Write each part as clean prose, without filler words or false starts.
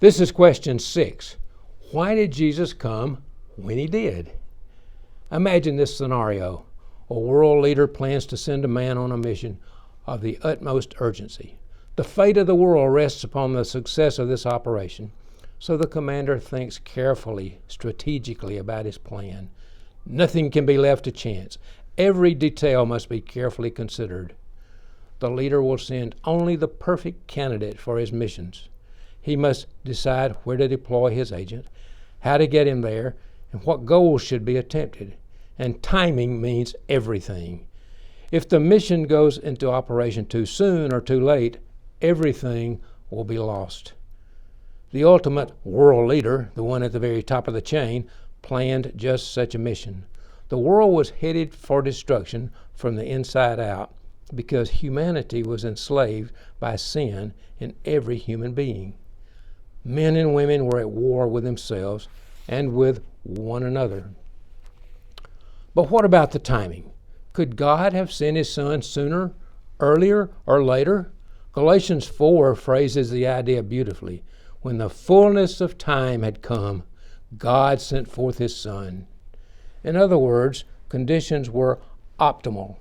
This is question 6. Why did Jesus come when he did? Imagine this scenario. A world leader plans to send a man on a mission of the utmost urgency. The fate of the world rests upon the success of this operation, so the commander thinks carefully, strategically about his plan. Nothing can be left to chance. Every detail must be carefully considered. The leader will send only the perfect candidate for his missions. He must decide where to deploy his agent, how to get him there, and what goals should be attempted. And timing means everything. If the mission goes into operation too soon or too late, everything will be lost. The ultimate world leader, the one at the very top of the chain, planned just such a mission. The world was headed for destruction from the inside out because humanity was enslaved by sin in every human being. Men and women were at war with themselves and with one another. But what about the timing? Could God have sent his Son sooner, earlier, or later? Galatians 4 phrases the idea beautifully. When the fullness of time had come, God sent forth his Son. In other words, conditions were optimal.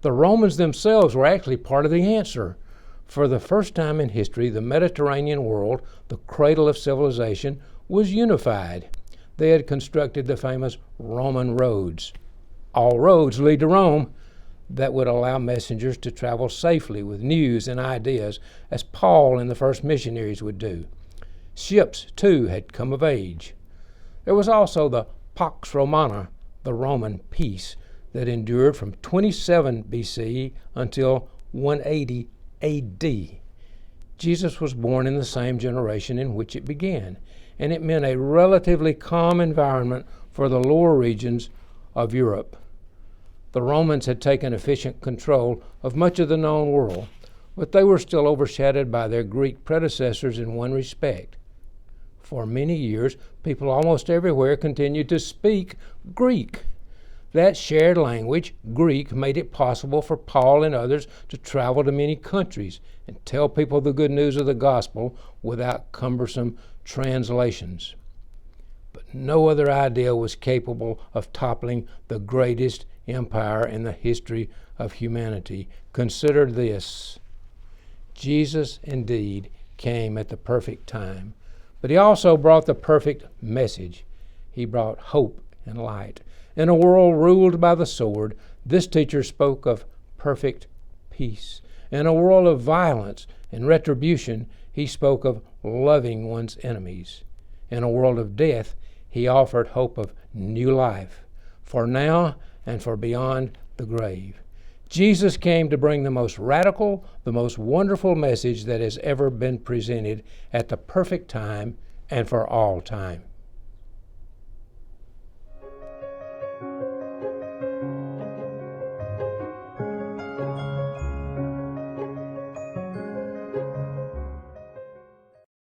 The Romans themselves were actually part of the answer. For the first time in history, the Mediterranean world, the cradle of civilization, was unified. They had constructed the famous Roman roads. All roads lead to Rome, that would allow messengers to travel safely with news and ideas, as Paul and the first missionaries would do. Ships, too, had come of age. There was also the Pax Romana, the Roman peace, that endured from 27 BC until 180 AD. Jesus was born in the same generation in which it began, and it meant a relatively calm environment for the lower regions of Europe. The Romans had taken efficient control of much of the known world, but they were still overshadowed by their Greek predecessors in one respect. For many years, people almost everywhere continued to speak Greek. That shared language, Greek, made it possible for Paul and others to travel to many countries and tell people the good news of the gospel without cumbersome translations. But no other idea was capable of toppling the greatest empire in the history of humanity. Consider this. Jesus indeed came at the perfect time, but he also brought the perfect message. He brought hope and light. In a world ruled by the sword, this teacher spoke of perfect peace. In a world of violence and retribution, he spoke of loving one's enemies. In a world of death, he offered hope of new life, for now and for beyond the grave. Jesus came to bring the most radical, the most wonderful message that has ever been presented at the perfect time and for all time.